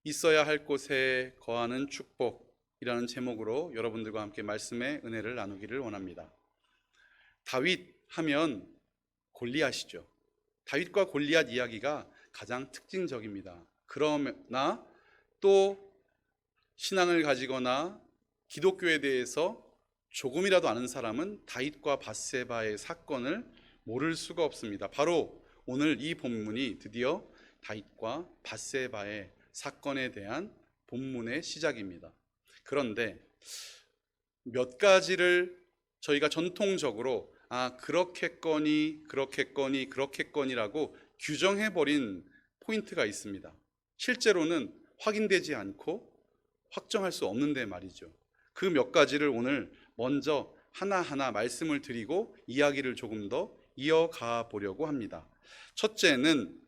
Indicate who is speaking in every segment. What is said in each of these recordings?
Speaker 1: 있어야 할 곳에 거하는 축복이라는 제목으로 여러분들과 함께 말씀의 은혜를 나누기를 원합니다. 다윗 하면 골리앗이죠. 다윗과 골리앗 이야기가 가장 특징적입니다. 그러나 또 신앙을 가지거나 기독교에 대해서 조금이라도 아는 사람은 다윗과 밧세바의 사건을 모를 수가 없습니다. 바로 오늘 이 본문이 드디어 다윗과 밧세바의 사건에 대한 본문의 시작입니다. 그런데 몇 가지를 저희가 전통적으로 그렇겠거니라고 규정해버린 포인트가 있습니다. 실제로는 확인되지 않고 확정할 수 없는데 말이죠. 그 몇 가지를 오늘 먼저 하나하나 말씀을 드리고 이야기를 조금 더 이어가 보려고 합니다. 첫째는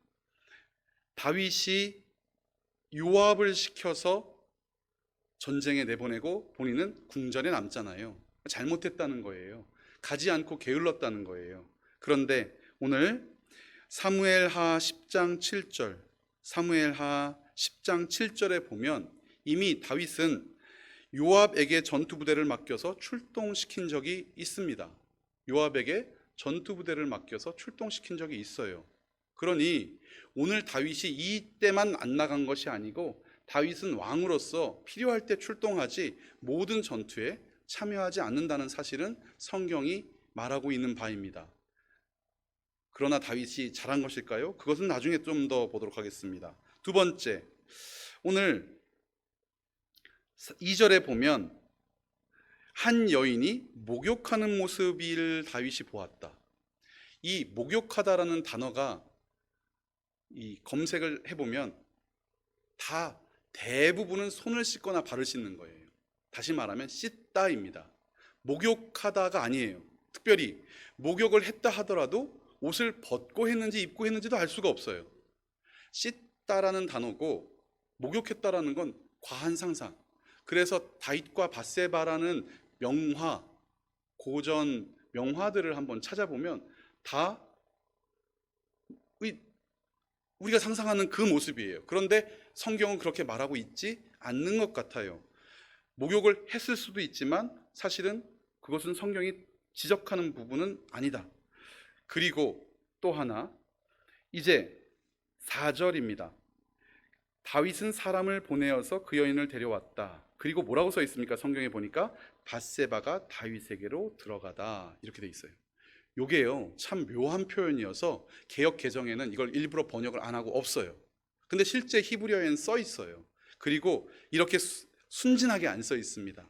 Speaker 1: 다윗이 요압을 시켜서 전쟁에 내보내고 본인은 궁전에 남잖아요. 잘못했다는 거예요. 가지 않고 게을렀다는 거예요. 그런데 오늘 사무엘하 10장 7절에 보면 이미 다윗은 요압에게 전투부대를 맡겨서 출동시킨 적이 있습니다. 요압에게 전투부대를 맡겨서 출동시킨 적이 있어요. 그러니 오늘 다윗이 이때만 안 나간 것이 아니고 다윗은 왕으로서 필요할 때 출동하지 모든 전투에 참여하지 않는다는 사실은 성경이 말하고 있는 바입니다. 그러나 다윗이 잘한 것일까요? 그것은 나중에 좀 더 보도록 하겠습니다. 두 번째, 오늘 2절에 보면 한 여인이 목욕하는 모습을 다윗이 보았다. 이 목욕하다라는 단어가 이 검색을 해보면 다 대부분은 손을 씻거나 발을 씻는 거예요. 다시 말하면 씻다입니다. 목욕하다가 아니에요. 특별히 목욕을 했다 하더라도 옷을 벗고 했는지 입고 했는지도 알 수가 없어요. 씻다라는 단어고 목욕했다라는 건 과한 상상. 그래서 다윗과 밧세바라는 명화, 고전 명화들을 한번 찾아보면 다 우리가 상상하는 그 모습이에요. 그런데 성경은 그렇게 말하고 있지 않는 것 같아요. 목욕을 했을 수도 있지만 사실은 그것은 성경이 지적하는 부분은 아니다. 그리고 또 하나, 이제 4절입니다. 다윗은 사람을 보내어서 그 여인을 데려왔다. 그리고 뭐라고 써 있습니까? 성경에 보니까 밧세바가 다윗에게로 들어가다 이렇게 돼 있어요. 요게요 참 묘한 표현이어서 개역 개정에는 이걸 일부러 번역을 안 하고 없어요. 근데 실제 히브리어에는 써 있어요. 그리고 이렇게 순진하게 안 써 있습니다.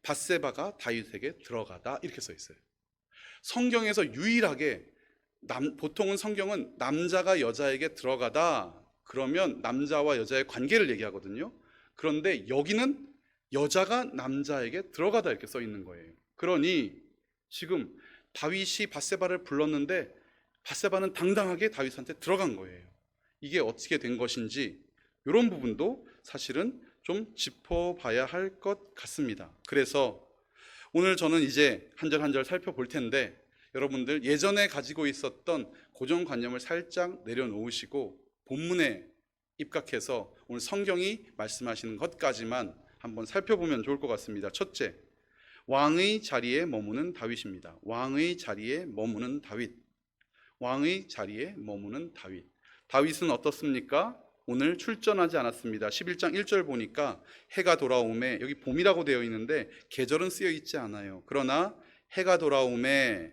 Speaker 1: 밧세바가 다윗에게 들어가다 이렇게 써 있어요. 성경에서 유일하게 보통은 성경은 남자가 여자에게 들어가다 그러면 남자와 여자의 관계를 얘기하거든요. 그런데 여기는 여자가 남자에게 들어가다 이렇게 써 있는 거예요. 그러니 지금 다윗이 밧세바를 불렀는데 밧세바는 당당하게 다윗한테 들어간 거예요. 이게 어떻게 된 것인지 이런 부분도 사실은 좀 짚어봐야 할 것 같습니다. 그래서 오늘 저는 이제 한 절 한 절 살펴볼 텐데 여러분들 예전에 가지고 있었던 고정관념을 살짝 내려놓으시고 본문에 입각해서 오늘 성경이 말씀하시는 것까지만 한번 살펴보면 좋을 것 같습니다. 첫째, 왕의 자리에 머무는 다윗입니다. 왕의 자리에 머무는 다윗. 왕의 자리에 머무는 다윗. 다윗은 어떻습니까? 오늘 출전하지 않았습니다. 11장 1절 보니까 해가 돌아오매, 여기 봄이라고 되어 있는데 계절은 쓰여 있지 않아요. 그러나 해가 돌아오매,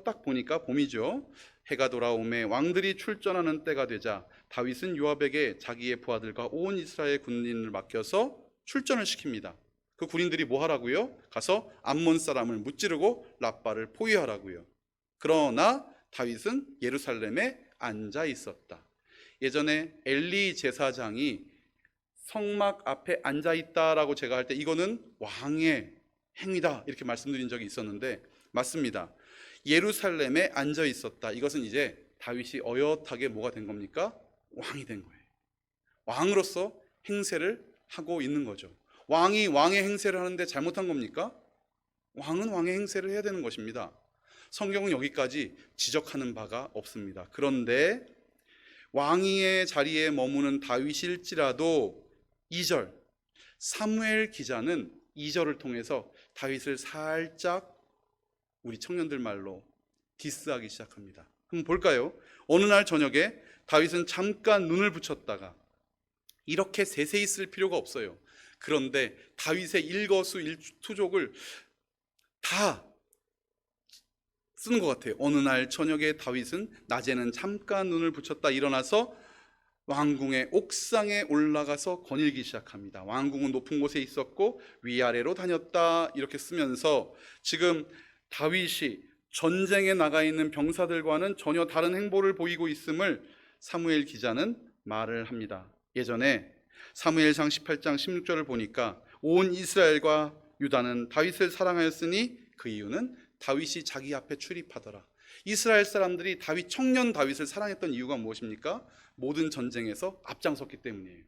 Speaker 1: 딱 보니까 봄이죠. 해가 돌아오매 왕들이 출전하는 때가 되자 다윗은 요압에게 자기의 부하들과 온 이스라엘 군인을 맡겨서 출전을 시킵니다. 그 군인들이 뭐 하라고요? 가서 암몬 사람을 무찌르고 라빠를 포위하라고요. 그러나 다윗은 예루살렘에 앉아 있었다. 예전에 엘리 제사장이 성막 앞에 앉아 있다라고 제가 할 때 이거는 왕의 행위다 이렇게 말씀드린 적이 있었는데 맞습니다. 예루살렘에 앉아 있었다. 이것은 이제 다윗이 어엿하게 뭐가 된 겁니까? 왕이 된 거예요. 왕으로서 행세를 하고 있는 거죠. 왕이 왕의 행세를 하는데 잘못한 겁니까? 왕은 왕의 행세를 해야 되는 것입니다. 성경은 여기까지 지적하는 바가 없습니다. 그런데 왕위의 자리에 머무는 다윗일지라도 2절, 사무엘 기자는 2절을 통해서 다윗을 살짝 우리 청년들 말로 디스하기 시작합니다. 한번 볼까요? 어느 날 저녁에 다윗은 잠깐 눈을 붙였다가, 이렇게 세세히 쓸 필요가 없어요. 그런데 다윗의 일거수일투족을 다 쓰는 것 같아요. 어느 날 저녁에 다윗은 낮에는 잠깐 눈을 붙였다 일어나서 왕궁의 옥상에 올라가서 거닐기 시작합니다. 왕궁은 높은 곳에 있었고 위아래로 다녔다, 이렇게 쓰면서 지금 다윗이 전쟁에 나가 있는 병사들과는 전혀 다른 행보를 보이고 있음을 사무엘 기자는 말을 합니다. 예전에 사무엘상 18장 16절을 보니까 온 이스라엘과 유다는 다윗을 사랑하였으니 그 이유는 다윗이 자기 앞에 출입하더라. 이스라엘 사람들이 청년 다윗을 사랑했던 이유가 무엇입니까? 모든 전쟁에서 앞장섰기 때문이에요.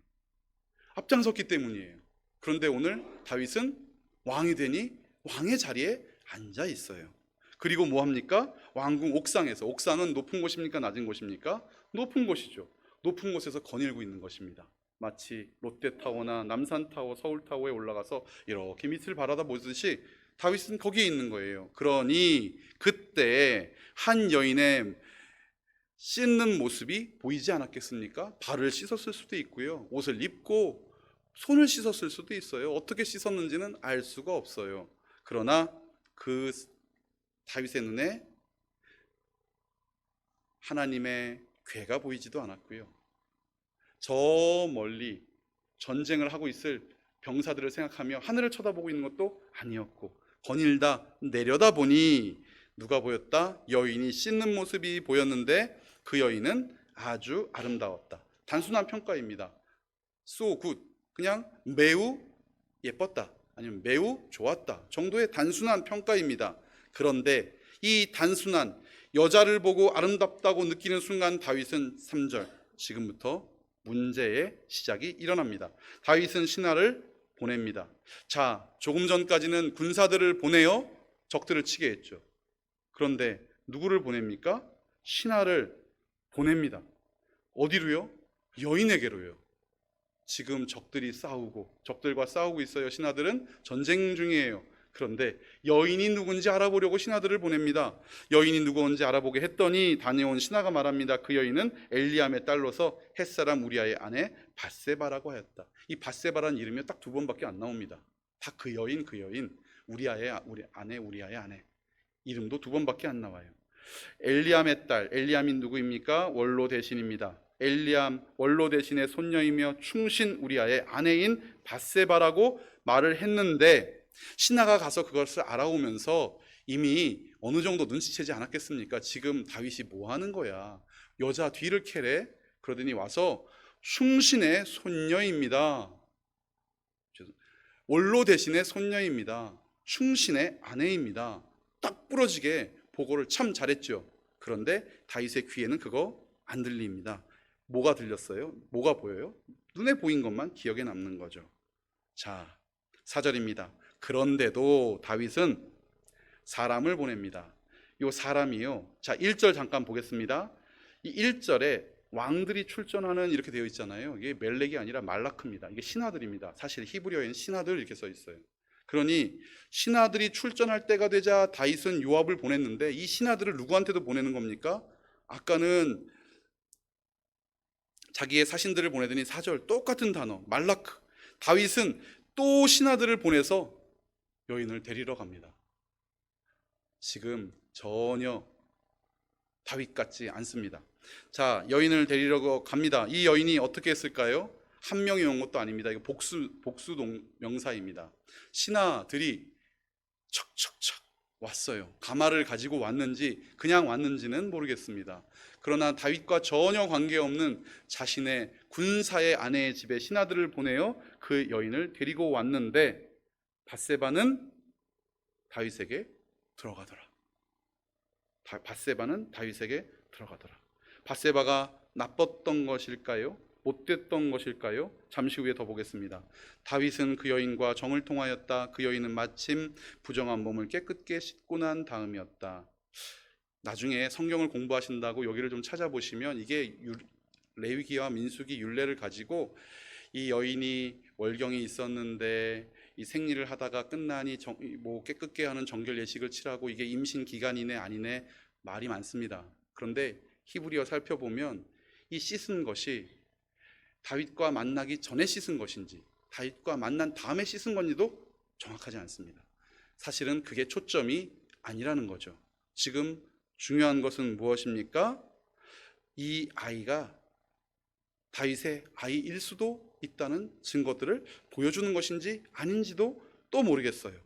Speaker 1: 앞장섰기 때문이에요. 그런데 오늘 다윗은 왕이 되니 왕의 자리에 앉아 있어요. 그리고 뭐 합니까? 왕궁 옥상에서, 옥상은 높은 곳입니까? 낮은 곳입니까? 높은 곳이죠. 높은 곳에서 거닐고 있는 것입니다. 마치 롯데타워나 남산타워, 서울타워에 올라가서 이렇게 밑을 바라다보듯이 다윗은 거기에 있는 거예요. 그러니 그때 한 여인의 씻는 모습이 보이지 않았겠습니까? 발을 씻었을 수도 있고요, 옷을 입고 손을 씻었을 수도 있어요. 어떻게 씻었는지는 알 수가 없어요. 그러나 그 다윗의 눈에 하나님의 궤가 보이지도 않았고요, 저 멀리 전쟁을 하고 있을 병사들을 생각하며 하늘을 쳐다보고 있는 것도 아니었고, 거닐다 내려다 보니 누가 보였다? 여인이 씻는 모습이 보였는데 그 여인은 아주 아름다웠다. 단순한 평가입니다. So good, 그냥 매우 예뻤다, 아니면 매우 좋았다 정도의 단순한 평가입니다. 그런데 이 단순한 여자를 보고 아름답다고 느끼는 순간 다윗은 3절, 지금부터 문제의 시작이 일어납니다. 다윗은 신하를 보냅니다. 자, 조금 전까지는 군사들을 보내어 적들을 치게 했죠. 그런데 누구를 보냅니까? 신하를 보냅니다. 어디로요? 여인에게로요. 지금 적들과 싸우고 있어요. 신하들은 전쟁 중이에요. 그런데 여인이 누군지 알아보려고 신하들을 보냅니다. 여인이 누구인지 알아보게 했더니 다녀온 신하가 말합니다. 그 여인은 엘리암의 딸로서 햇사람 우리아의 아내 밧세바라고 하였다. 이 밧세바라는 이름이 딱 2번밖에 안 나옵니다. 다 그 여인, 우리 아내 우리아의 아내, 이름도 2번밖에 안 나와요. 엘리암의 딸, 엘리암이 누구입니까? 원로 대신입니다. 엘리암 원로 대신의 손녀이며 충신 우리아의 아내인 밧세바라고 말을 했는데, 신하가 가서 그것을 알아오면서 이미 어느 정도 눈치채지 않았겠습니까? 지금 다윗이 뭐 하는 거야? 여자 뒤를 캐래? 그러더니 와서 충신의 손녀입니다. 원로 대신의 손녀입니다. 충신의 아내입니다. 딱 부러지게 보고를 참 잘했죠. 그런데 다윗의 귀에는 그거 안 들립니다. 뭐가 들렸어요? 뭐가 보여요? 눈에 보인 것만 기억에 남는 거죠. 자, 4절입니다. 그런데도 다윗은 사람을 보냅니다. 이 사람이요, 자 1절 잠깐 보겠습니다. 이 1절에 왕들이 출전하는 이렇게 되어 있잖아요. 이게 멜렉이 아니라 말라크입니다. 이게 신하들입니다. 사실 히브리어에는 신하들 이렇게 써 있어요. 그러니 신하들이 출전할 때가 되자 다윗은 요압을 보냈는데, 이 신하들을 누구한테도 보내는 겁니까? 아까는 자기의 사신들을 보내더니 4절 똑같은 단어 말라크, 다윗은 또 신하들을 보내서 여인을 데리러 갑니다. 지금 전혀 다윗 같지 않습니다. 자, 여인을 데리러 갑니다. 이 여인이 어떻게 했을까요? 한 명이 온 것도 아닙니다. 이거 복수 명사입니다. 신하들이 척척척 왔어요. 가마를 가지고 왔는지 그냥 왔는지는 모르겠습니다. 그러나 다윗과 전혀 관계없는 자신의 군사의 아내의 집에 신하들을 보내어 그 여인을 데리고 왔는데, 밧세바는 다윗에게 들어가더라. 밧세바는 다윗에게 들어가더라. 밧세바가 나빴던 것일까요? 못됐던 것일까요? 잠시 후에 더 보겠습니다. 다윗은 그 여인과 정을 통하였다. 그 여인은 마침 부정한 몸을 깨끗게 씻고 난 다음이었다. 나중에 성경을 공부하신다고 여기를 좀 찾아보시면 이게 레위기와 민수기 율례를 가지고 이 여인이 월경이 있었는데 이 생리를 하다가 끝나니 깨끗게 하는 정결 예식을 치라고 이게 임신 기간이네 아니네 말이 많습니다. 그런데 히브리어 살펴보면 이 씻은 것이 다윗과 만나기 전에 씻은 것인지 다윗과 만난 다음에 씻은 건지도 정확하지 않습니다. 사실은 그게 초점이 아니라는 거죠. 지금 중요한 것은 무엇입니까? 이 아이가 다윗의 아이일 수도 있다는 증거들을 보여주는 것인지 아닌지도 또 모르겠어요.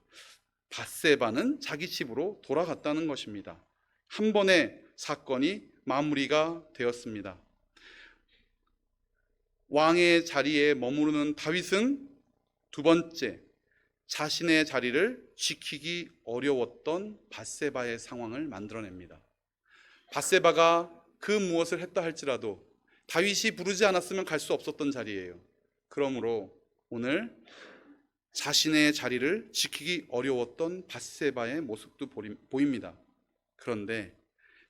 Speaker 1: 밧세바는 자기 집으로 돌아갔다는 것입니다. 한 번의 사건이 마무리가 되었습니다. 왕의 자리에 머무르는 다윗은 두 번째, 자신의 자리를 지키기 어려웠던 밧세바의 상황을 만들어냅니다. 밧세바가 그 무엇을 했다 할지라도 다윗이 부르지 않았으면 갈 수 없었던 자리예요. 그러므로 오늘 자신의 자리를 지키기 어려웠던 밧세바의 모습도 보입니다. 그런데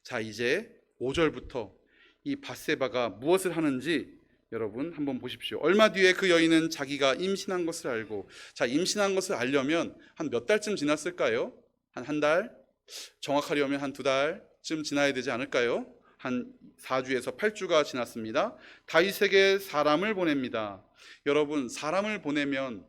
Speaker 1: 자, 이제 5절부터 이 밧세바가 무엇을 하는지 여러분 한번 보십시오. 얼마 뒤에 그 여인은 자기가 임신한 것을 알고, 자, 임신한 것을 알려면 한 몇 달쯤 지났을까요? 한 달? 정확하려면 한 2달쯤 지나야 되지 않을까요? 한 4주에서 8주가 지났습니다. 다윗에게 사람을 보냅니다. 여러분, 사람을 보내면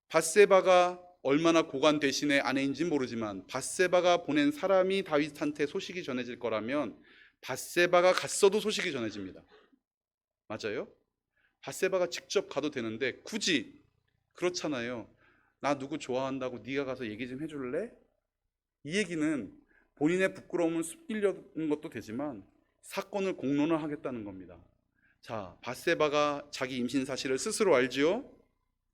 Speaker 1: 밧세바가 얼마나 고관 대신의 아내인지 모르지만 밧세바가 보낸 사람이 다윗한테 소식이 전해질 거라면 밧세바가 갔어도 소식이 전해집니다. 맞아요? 밧세바가 직접 가도 되는데 굳이, 그렇잖아요. 나 누구 좋아한다고 네가 가서 얘기 좀 해줄래? 이 얘기는 본인의 부끄러움을 숨기려는 것도 되지만 사건을 공론화하겠다는 겁니다. 자, 밧세바가 자기 임신 사실을 스스로 알지요.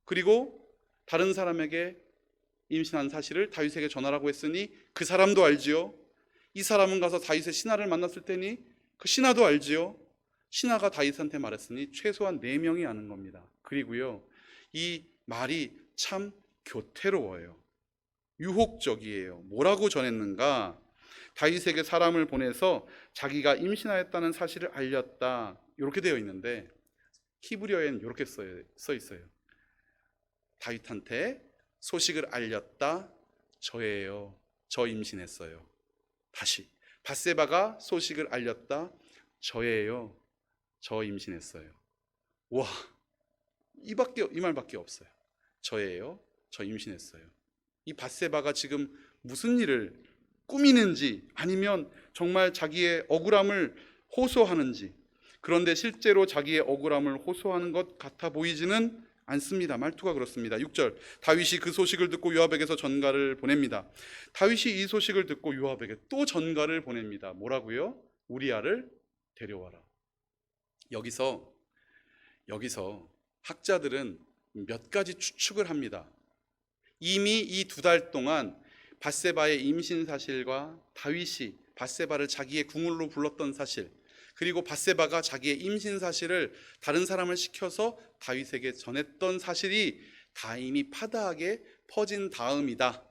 Speaker 1: 그리고 다른 사람에게 임신한 사실을 다윗에게 전하라고 했으니 그 사람도 알지요. 이 사람은 가서 다윗의 신하를 만났을 테니 그 신하도 알지요. 신하가 다윗한테 말했으니 최소한 4명이 아는 겁니다. 그리고요, 이 말이 참 교태로워요. 유혹적이에요. 뭐라고 전했는가? 다윗에게 사람을 보내서 자기가 임신하였다는 사실을 알렸다, 이렇게 되어 있는데 히브리어에는 이렇게 써 있어요. 다윗한테 소식을 알렸다, 저예요. 저 임신했어요. 다시, 밧세바가 소식을 알렸다, 저예요. 저 임신했어요. 와, 이 말밖에 없어요. 저예요. 저 임신했어요. 이 밧세바가 지금 무슨 일을 꾸미는지 아니면 정말 자기의 억울함을 호소하는지, 그런데 실제로 자기의 억울함을 호소하는 것 같아 보이지는 않습니다. 말투가 그렇습니다. 6절, 다윗이 그 소식을 듣고 요압에게서 전가를 보냅니다. 다윗이 이 소식을 듣고 요압에게 또 전가를 보냅니다. 뭐라고요? 우리아를 데려와라. 여기서 학자들은 몇 가지 추측을 합니다. 이미 이 2달 동안 밧세바의 임신 사실과 다윗이 밧세바를 자기의 궁으로 불렀던 사실, 그리고 밧세바가 자기의 임신 사실을 다른 사람을 시켜서 다윗에게 전했던 사실이 다 이미 파다하게 퍼진 다음이다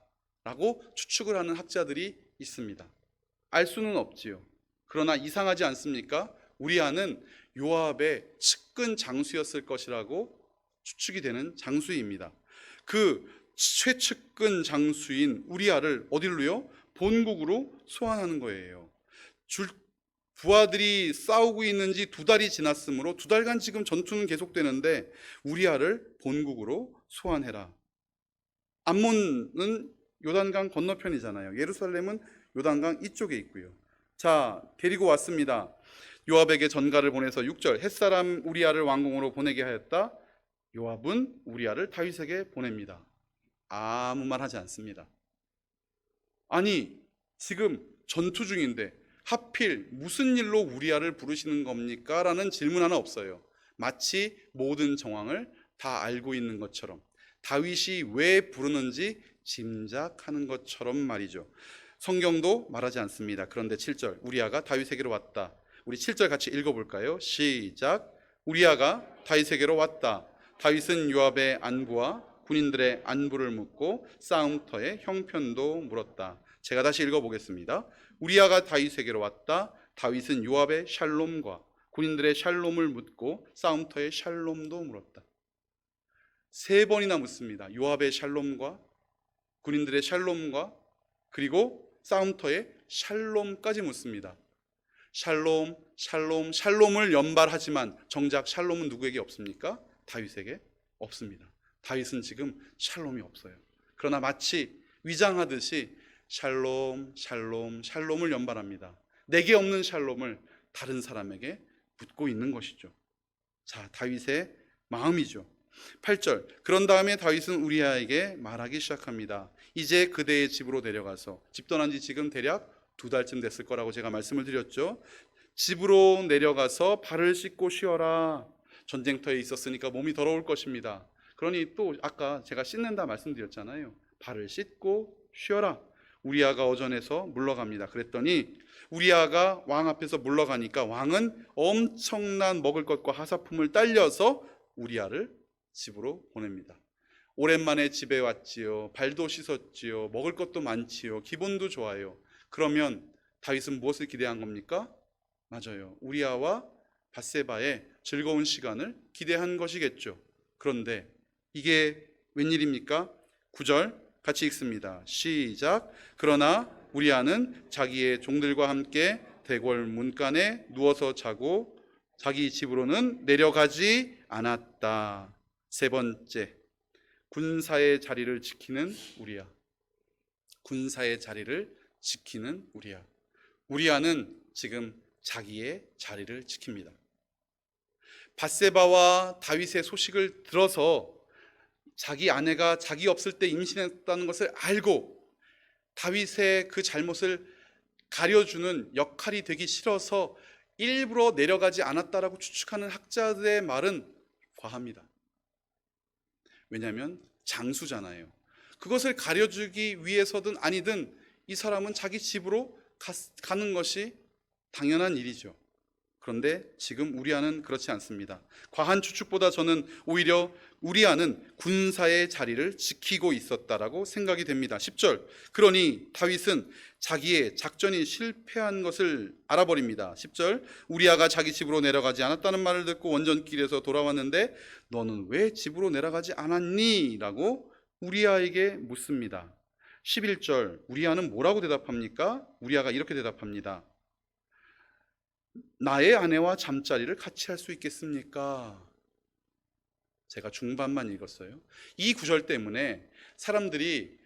Speaker 1: 라고 추측을 하는 학자들이 있습니다. 알 수는 없지요. 그러나 이상하지 않습니까? 우리아는 요압의 측근 장수였을 것이라고 추측이 되는 장수입니다. 그 최측근 장수인 우리아를 어디로요? 본국으로 소환하는 거예요. 부하들이 싸우고 있는 지 2달이 지났으므로 2달간 지금 전투는 계속되는데 우리아를 본국으로 소환해라. 암몬은 요단강 건너편이잖아요. 예루살렘은 요단강 이쪽에 있고요. 자, 데리고 왔습니다. 요압에게 전가를 보내서 6절, 햇사람 우리아를 왕궁으로 보내게 하였다. 요압은 우리아를 다윗에게 보냅니다. 아무 말 하지 않습니다. 아니, 지금 전투 중인데 하필 무슨 일로 우리아를 부르시는 겁니까? 라는 질문 하나 없어요. 마치 모든 정황을 다 알고 있는 것처럼, 다윗이 왜 부르는지 짐작하는 것처럼 말이죠. 성경도 말하지 않습니다. 그런데 7절, 우리아가 다윗에게로 왔다. 우리 7절 같이 읽어볼까요? 시작. 우리아가 다윗에게로 왔다. 다윗은 요압의 안부와 군인들의 안부를 묻고 싸움터의 형편도 물었다. 제가 다시 읽어보겠습니다. 우리아가 다윗에게로 왔다. 다윗은 요압의 샬롬과 군인들의 샬롬을 묻고 싸움터의 샬롬도 물었다. 3번이나 묻습니다. 요압의 샬롬과 군인들의 샬롬과 그리고 싸움터의 샬롬까지 묻습니다. 샬롬, 샬롬, 샬롬을 연발하지만 정작 샬롬은 누구에게 없습니까? 다윗에게 없습니다. 다윗은 지금 샬롬이 없어요. 그러나 마치 위장하듯이 샬롬, 샬롬, 샬롬을 연발합니다. 내게 없는 샬롬을 다른 사람에게 묻고 있는 것이죠. 자, 다윗의 마음이죠. 8절, 그런 다음에 다윗은 우리아에게 말하기 시작합니다. 이제 그대의 집으로 내려가서, 집 떠난 지 지금 대략 2달쯤 됐을 거라고 제가 말씀을 드렸죠. 집으로 내려가서 발을 씻고 쉬어라. 전쟁터에 있었으니까 몸이 더러울 것입니다. 그러니 또 아까 제가 씻는다 말씀드렸잖아요. 발을 씻고 쉬어라. 우리아가 어전에서 물러갑니다. 그랬더니 우리아가 왕 앞에서 물러가니까 왕은 엄청난 먹을 것과 하사품을 딸려서 우리아를 집으로 보냅니다. 오랜만에 집에 왔지요. 발도 씻었지요. 먹을 것도 많지요. 기분도 좋아요. 그러면 다윗은 무엇을 기대한 겁니까? 맞아요. 우리아와 밧세바의 즐거운 시간을 기대한 것이겠죠. 그런데 이게 웬일입니까? 9절 같이 읽습니다. 시작. 그러나 우리아는 자기의 종들과 함께 대궐 문간에 누워서 자고 자기 집으로는 내려가지 않았다. 3번째, 군사의 자리를 지키는 우리아. 군사의 자리를 지키는 우리아. 우리아는 지금 자기의 자리를 지킵니다. 밧세바와 다윗의 소식을 들어서 자기 아내가 자기 없을 때 임신했다는 것을 알고 다윗의 그 잘못을 가려주는 역할이 되기 싫어서 일부러 내려가지 않았다라고 추측하는 학자들의 말은 과합니다. 왜냐하면 장수잖아요. 그것을 가려주기 위해서든 아니든 이 사람은 자기 집으로 가는 것이 당연한 일이죠. 그런데 지금 우리아는 그렇지 않습니다. 과한 추측보다 저는 오히려 우리아는 군사의 자리를 지키고 있었다라고 생각이 됩니다. 10절, 그러니 다윗은 자기의 작전이 실패한 것을 알아버립니다. 10절, 우리아가 자기 집으로 내려가지 않았다는 말을 듣고 원전길에서 돌아왔는데 너는 왜 집으로 내려가지 않았니? 라고 우리아에게 묻습니다. 11절, 우리아는 뭐라고 대답합니까? 우리아가 이렇게 대답합니다. 나의 아내와 잠자리를 같이 할 수 있겠습니까? 제가 중반만 읽었어요. 이 구절 때문에 사람들이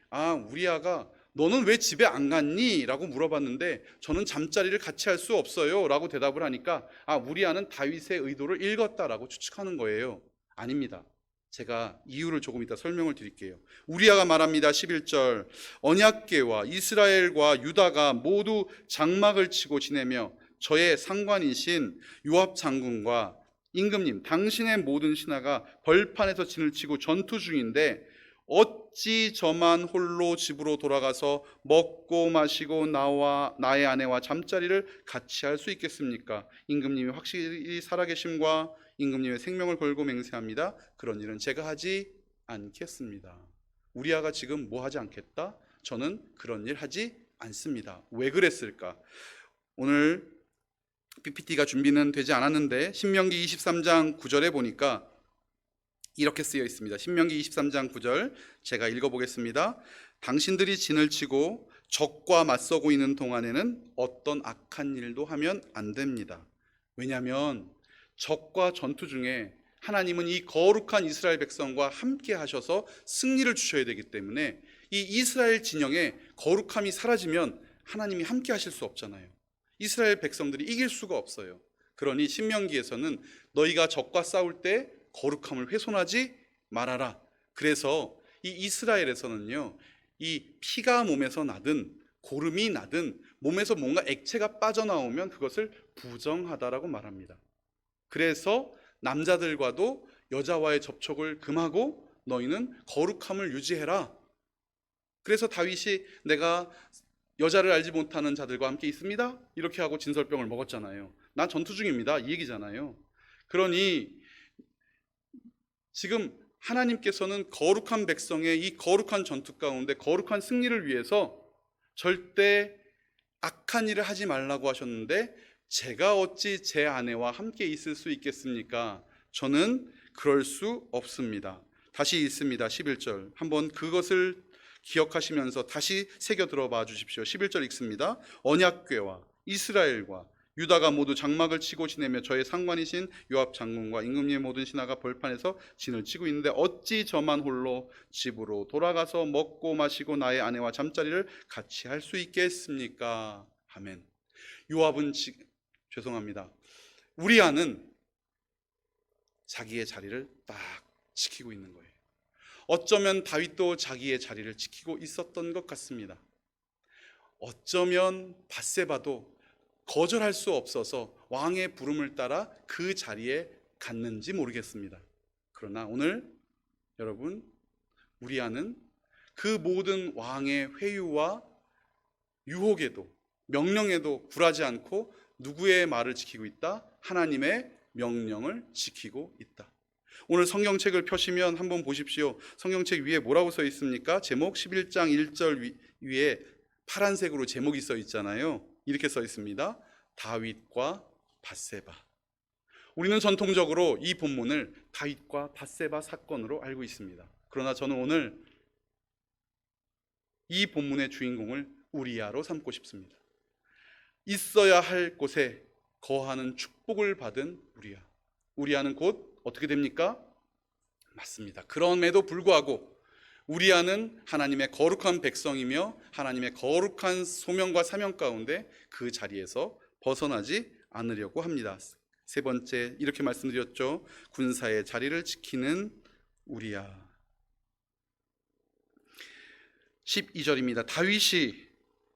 Speaker 1: 우리아가 너는 왜 집에 안 갔니? 라고 물어봤는데 저는 잠자리를 같이 할 수 없어요 라고 대답을 하니까 우리아는 다윗의 의도를 읽었다라고 추측하는 거예요. 아닙니다. 제가 이유를 조금 이따 설명을 드릴게요. 우리아가 말합니다. 11절, 언약궤와 이스라엘과 유다가 모두 장막을 치고 지내며 저의 상관이신 요압 장군과 임금님, 당신의 모든 신하가 벌판에서 진을 치고 전투 중인데 어찌 저만 홀로 집으로 돌아가서 먹고 마시고 나와 나의 아내와 잠자리를 같이 할 수 있겠습니까? 임금님이 확실히 살아계심과 임금님의 생명을 걸고 맹세합니다. 그런 일은 제가 하지 않겠습니다. 우리아가 지금 뭐 하지 않겠다? 저는 그런 일 하지 않습니다. 왜 그랬을까? 오늘 PPT가 준비는 되지 않았는데 신명기 23장 9절에 보니까 이렇게 쓰여 있습니다. 신명기 23장 9절 제가 읽어보겠습니다. 당신들이 진을 치고 적과 맞서고 있는 동안에는 어떤 악한 일도 하면 안 됩니다. 왜냐하면 적과 전투 중에 하나님은 이 거룩한 이스라엘 백성과 함께 하셔서 승리를 주셔야 되기 때문에 이 이스라엘 진영의 거룩함이 사라지면 하나님이 함께 하실 수 없잖아요. 이스라엘 백성들이 이길 수가 없어요. 그러니 신명기에서는 너희가 적과 싸울 때 거룩함을 훼손하지 말아라. 그래서 이 이스라엘에서는요, 이 피가 몸에서 나든 고름이 나든 몸에서 뭔가 액체가 빠져나오면 그것을 부정하다라고 말합니다. 그래서 남자들과도 여자와의 접촉을 금하고 너희는 거룩함을 유지해라. 그래서 다윗이 내가 여자를 알지 못하는 자들과 함께 있습니다 이렇게 하고 진설병을 먹었잖아요. 난 전투 중입니다 이 얘기잖아요. 그러니 지금 하나님께서는 거룩한 백성의 이 거룩한 전투 가운데 거룩한 승리를 위해서 절대 악한 일을 하지 말라고 하셨는데 제가 어찌 제 아내와 함께 있을 수 있겠습니까? 저는 그럴 수 없습니다. 다시 있습니다. 11절. 한번 그것을 기억하시면서 다시 새겨 들어봐 주십시오. 11절 읽습니다. 언약궤와 이스라엘과 유다가 모두 장막을 치고 지내며 저의 상관이신 요압 장군과 임금님의 모든 신하가 벌판에서 진을 치고 있는데 어찌 저만 홀로 집으로 돌아가서 먹고 마시고 나의 아내와 잠자리를 같이 할 수 있겠습니까? 아멘. 요압은 죄송합니다. 우리아는 자기의 자리를 딱 지키고 있는 거예요. 어쩌면 다윗도 자기의 자리를 지키고 있었던 것 같습니다. 어쩌면 밧세바도 거절할 수 없어서 왕의 부름을 따라 그 자리에 갔는지 모르겠습니다. 그러나 오늘 여러분, 우리아는 그 모든 왕의 회유와 유혹에도 명령에도 굴하지 않고 누구의 말을 지키고 있다? 하나님의 명령을 지키고 있다. 오늘 성경책을 펴시면 한번 보십시오. 성경책 위에 뭐라고 써 있습니까? 제목 11장 1절 위에 파란색으로 제목이 써 있잖아요. 이렇게 써 있습니다. 다윗과 밧세바. 우리는 전통적으로 이 본문을 다윗과 밧세바 사건으로 알고 있습니다. 그러나 저는 오늘 이 본문의 주인공을 우리아로 삼고 싶습니다. 있어야 할 곳에 거하는 축복을 받은 우리아. 우리아는 곧 어떻게 됩니까? 맞습니다. 그럼에도 불구하고 우리아는 하나님의 거룩한 백성이며 하나님의 거룩한 소명과 사명 가운데 그 자리에서 벗어나지 않으려고 합니다. 세 번째, 이렇게 말씀드렸죠. 군사의 자리를 지키는 우리아. 12절입니다. 다윗이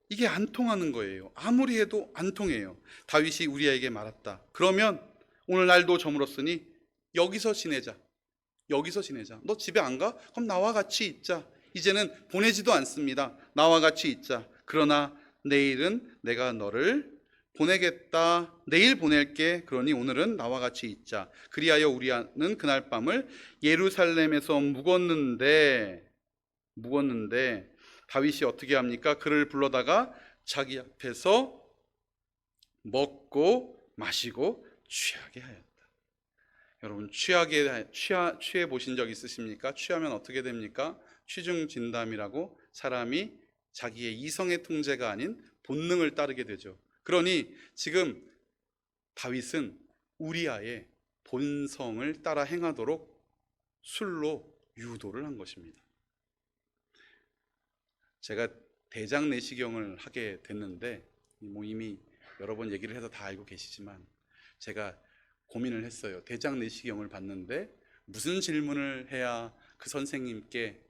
Speaker 1: 이게 안 통하는 거예요. 아무리 해도 안 통해요. 다윗이 우리아에게 말했다. 그러면 오늘날도 저물었으니 여기서 지내자. 여기서 지내자. 너 집에 안 가? 그럼 나와 같이 있자. 이제는 보내지도 않습니다. 나와 같이 있자. 그러나 내일은 내가 너를 보내겠다. 내일 보낼게. 그러니 오늘은 나와 같이 있자. 그리하여 우리아는 그날 밤을 예루살렘에서 묵었는데 다윗이 어떻게 합니까? 그를 불러다가 자기 앞에서 먹고 마시고 취하게 하였다. 여러분, 취해 보신 적 있으십니까? 취하면 어떻게 됩니까? 취중진담이라고 사람이 자기의 이성의 통제가 아닌 본능을 따르게 되죠. 그러니 지금 다윗은 우리아의 본성을 따라 행하도록 술로 유도를 한 것입니다. 제가 대장 내시경을 하게 됐는데 이미 여러 번 얘기를 해서 다 알고 계시지만 제가 고민을 했어요. 대장 내시경을 받는데 무슨 질문을 해야 그 선생님께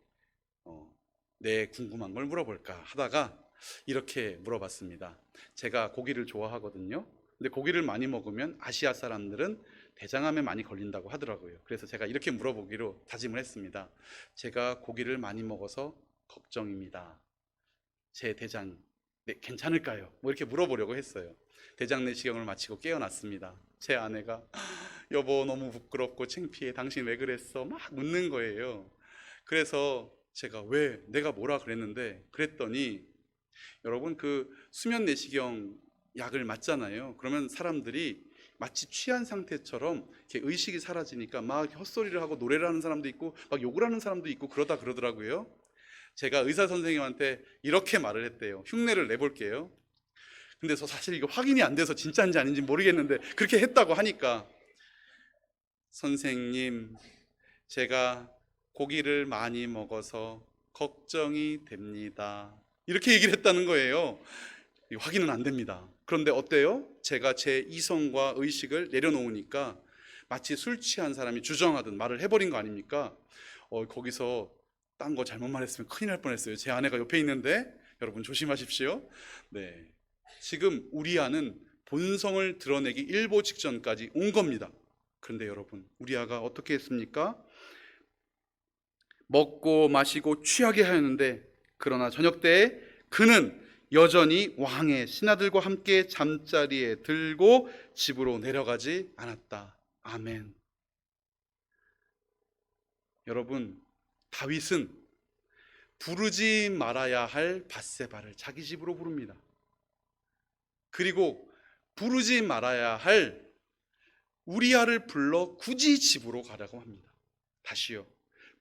Speaker 1: 내 궁금한 걸 물어볼까 하다가 이렇게 물어봤습니다. 제가 고기를 좋아하거든요. 근데 고기를 많이 먹으면 아시아 사람들은 대장암에 많이 걸린다고 하더라고요. 그래서 제가 이렇게 물어보기로 다짐을 했습니다. 제가 고기를 많이 먹어서 걱정입니다. 제 대장 괜찮을까요? 뭐 이렇게 물어보려고 했어요. 대장 내시경을 마치고 깨어났습니다. 제 아내가 여보 너무 부끄럽고 창피해. 당신 왜 그랬어? 막 묻는 거예요. 그래서 제가 왜 내가 뭐라 그랬더니 여러분 그 수면 내시경 약을 맞잖아요. 그러면 사람들이 마치 취한 상태처럼 이렇게 의식이 사라지니까 막 헛소리를 하고 노래를 하는 사람도 있고 막 욕을 하는 사람도 있고 그러더라고요. 제가 의사 선생님한테 이렇게 말을 했대요. 흉내를 내볼게요. 근데 사실 이거 확인이 안 돼서 진짜인지 아닌지 모르겠는데 그렇게 했다고 하니까 선생님, 제가 고기를 많이 먹어서 걱정이 됩니다. 이렇게 얘기를 했다는 거예요. 확인은 안 됩니다. 그런데 어때요? 제가 제 이성과 의식을 내려놓으니까 마치 술 취한 사람이 주정하듯 말을 해버린 거 아닙니까? 거기서 딴 거 잘못 말했으면 큰일 날 뻔했어요. 제 아내가 옆에 있는데 여러분 조심하십시오. 네, 지금 우리아는 본성을 드러내기 일보 직전까지 온 겁니다. 그런데 여러분, 우리아가 어떻게 했습니까? 먹고 마시고 취하게 하였는데 그러나 저녁 때에 그는 여전히 왕의 신하들과 함께 잠자리에 들고 집으로 내려가지 않았다. 아멘. 여러분, 다윗은 부르지 말아야 할 밧세바를 자기 집으로 부릅니다. 그리고 부르지 말아야 할 우리아를 불러 굳이 집으로 가라고 합니다. 다시요.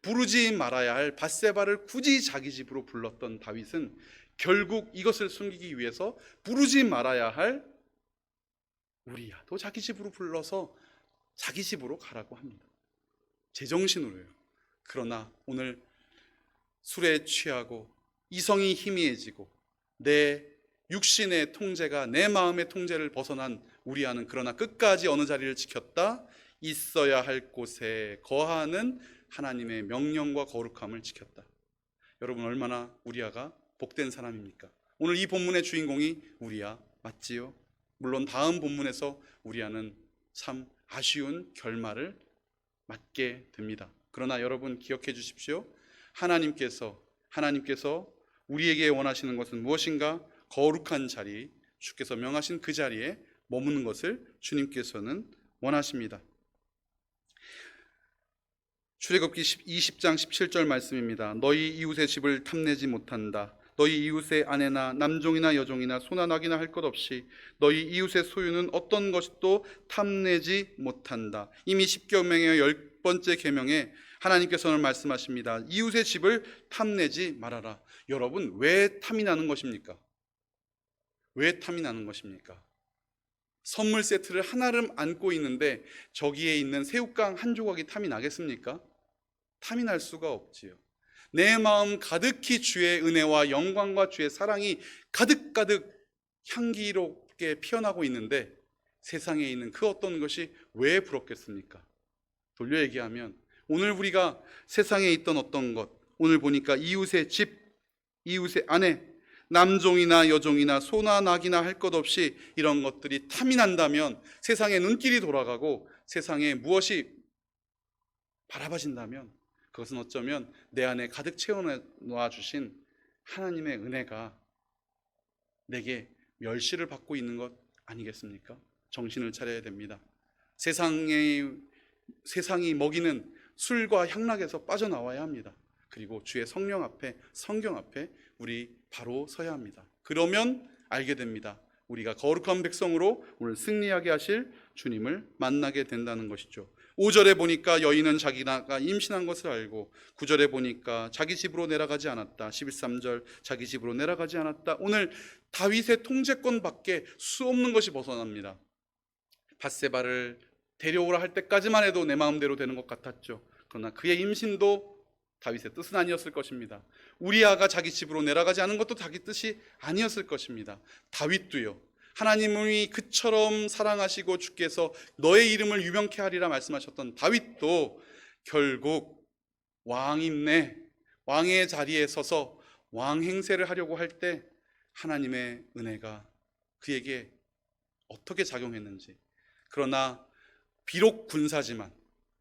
Speaker 1: 부르지 말아야 할 밧세바를 굳이 자기 집으로 불렀던 다윗은 결국 이것을 숨기기 위해서 부르지 말아야 할 우리야도 자기 집으로 불러서 자기 집으로 가라고 합니다. 제정신으로요. 그러나 오늘 술에 취하고 이성이 희미해지고 내 육신의 통제가 내 마음의 통제를 벗어난 우리야는 그러나 끝까지 어느 자리를 지켰다? 있어야 할 곳에 거하는 하나님의 명령과 거룩함을 지켰다. 여러분, 얼마나 우리야가 복된 사람입니까? 오늘 이 본문의 주인공이 우리야 맞지요? 물론 다음 본문에서 우리야는 참 아쉬운 결말을 맞게 됩니다. 그러나 여러분 기억해 주십시오. 하나님께서 우리에게 원하시는 것은 무엇인가? 거룩한 자리, 주께서 명하신 그 자리에 머무는 것을 주님께서는 원하십니다. 출애굽기 20장 17절 말씀입니다. 너희 이웃의 집을 탐내지 못한다. 너희 이웃의 아내나 남종이나 여종이나 소나 낙이나 할 것 없이 너희 이웃의 소유는 어떤 것도 탐내지 못한다. 이미 10계명의 10번째 계명에 하나님께서는 말씀하십니다. 이웃의 집을 탐내지 말아라. 여러분, 왜 탐이 나는 것입니까? 왜 탐이 나는 것입니까? 선물 세트를 하나름 안고 있는데 저기에 있는 새우깡 한 조각이 탐이 나겠습니까? 탐이 날 수가 없지요. 내 마음 가득히 주의 은혜와 영광과 주의 사랑이 가득가득 향기롭게 피어나고 있는데 세상에 있는 그 어떤 것이 왜 부럽겠습니까? 돌려 얘기하면 오늘 우리가 세상에 있던 어떤 것, 오늘 보니까 이웃의 집, 이웃의 아내, 남종이나 여종이나 소나 낙이나 할 것 없이 이런 것들이 탐이 난다면, 세상에 눈길이 돌아가고 세상에 무엇이 바라봐진다면 그것은 어쩌면 내 안에 가득 채워놓아 주신 하나님의 은혜가 내게 멸시를 받고 있는 것 아니겠습니까? 정신을 차려야 됩니다. 세상이 먹이는 술과 향락에서 빠져나와야 합니다. 그리고 주의 성령 앞에, 성경 앞에 우리 바로 서야 합니다. 그러면 알게 됩니다. 우리가 거룩한 백성으로 오늘 승리하게 하실 주님을 만나게 된다는 것이죠. 5절에 보니까 여인은 자기가 임신한 것을 알고, 9절에 보니까 자기 집으로 내려가지 않았다. 13절 자기 집으로 내려가지 않았다. 오늘 다윗의 통제권 밖에 수없는 것이 벗어납니다. 밧세바를 데려오라 할 때까지만 해도 내 마음대로 되는 것 같았죠. 그러나 그의 임신도 다윗의 뜻은 아니었을 것입니다. 우리아가 자기 집으로 내려가지 않은 것도 자기 뜻이 아니었을 것입니다. 다윗도요, 하나님이 그처럼 사랑하시고 주께서 너의 이름을 유명케 하리라 말씀하셨던 다윗도 결국 왕임내, 왕의 자리에 서서 왕 행세를 하려고 할 때 하나님의 은혜가 그에게 어떻게 작용했는지, 그러나 비록 군사지만,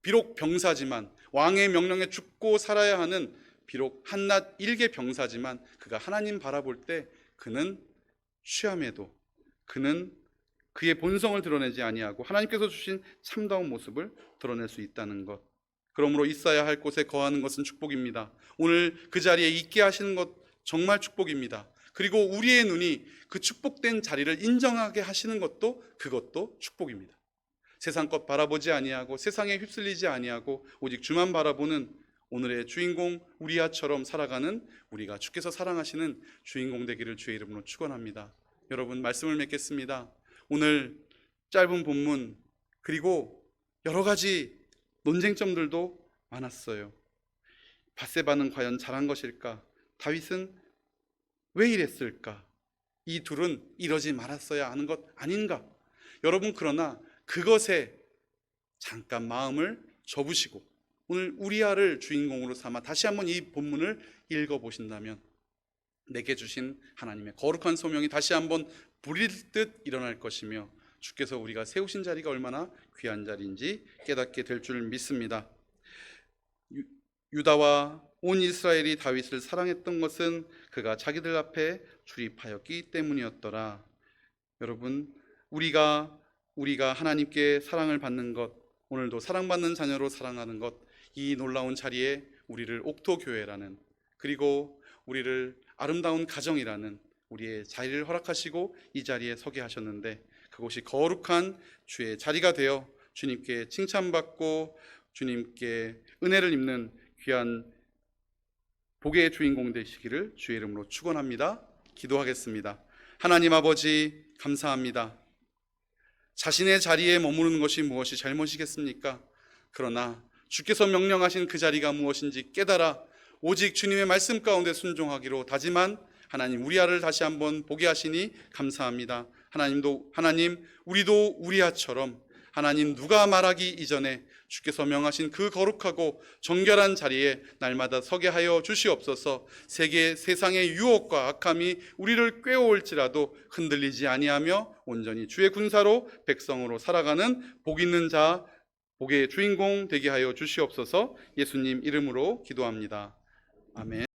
Speaker 1: 비록 병사지만, 왕의 명령에 죽고 살아야 하는 비록 한낱 일개 병사지만 그가 하나님 바라볼 때 그는 취함에도 그는 그의 본성을 드러내지 아니하고 하나님께서 주신 참다운 모습을 드러낼 수 있다는 것. 그러므로 있어야 할 곳에 거하는 것은 축복입니다. 오늘 그 자리에 있게 하시는 것 정말 축복입니다. 그리고 우리의 눈이 그 축복된 자리를 인정하게 하시는 것도, 그것도 축복입니다. 세상 것 바라보지 아니하고 세상에 휩쓸리지 아니하고 오직 주만 바라보는 오늘의 주인공 우리아처럼 살아가는 우리가 주께서 사랑하시는 주인공 되기를 주의 이름으로 축원합니다. 여러분, 말씀을 맺겠습니다. 오늘 짧은 본문, 그리고 여러 가지 논쟁점들도 많았어요. 밧세바는 과연 잘한 것일까? 다윗은 왜 이랬을까? 이 둘은 이러지 말았어야 하는 것 아닌가? 여러분, 그러나 그것에 잠깐 마음을 접으시고 오늘 우리아를 주인공으로 삼아 다시 한번 이 본문을 읽어보신다면 내게 주신 하나님의 거룩한 소명이 다시 한번 불일 듯 일어날 것이며 주께서 우리가 세우신 자리가 얼마나 귀한 자리인지 깨닫게 될 줄 믿습니다. 유다와 온 이스라엘이 다윗을 사랑했던 것은 그가 자기들 앞에 출입하였기 때문이었더라. 여러분, 우리가 하나님께 사랑을 받는 것, 오늘도 사랑받는 자녀로 사랑하는 것, 이 놀라운 자리에 우리를 옥토교회라는, 그리고 우리를 아름다운 가정이라는 우리의 자리를 허락하시고 이 자리에 서게 하셨는데, 그곳이 거룩한 주의 자리가 되어 주님께 칭찬받고 주님께 은혜를 입는 귀한 복의 주인공 되시기를 주의 이름으로 축원합니다. 기도하겠습니다. 하나님 아버지 감사합니다. 자신의 자리에 머무르는 것이 무엇이 잘못이겠습니까? 그러나 주께서 명령하신 그 자리가 무엇인지 깨달아 오직 주님의 말씀 가운데 순종하기로 다짐한 하나님 우리아를 다시 한번 보게 하시니 감사합니다. 하나님 우리도 우리아처럼 하나님 누가 말하기 이전에 주께서 명하신 그 거룩하고 정결한 자리에 날마다 서게 하여 주시옵소서. 세상의 유혹과 악함이 우리를 꾀어올지라도 흔들리지 아니하며 온전히 주의 군사로 백성으로 살아가는 복 있는 자, 복의 주인공 되게 하여 주시옵소서. 예수님 이름으로 기도합니다. 아멘.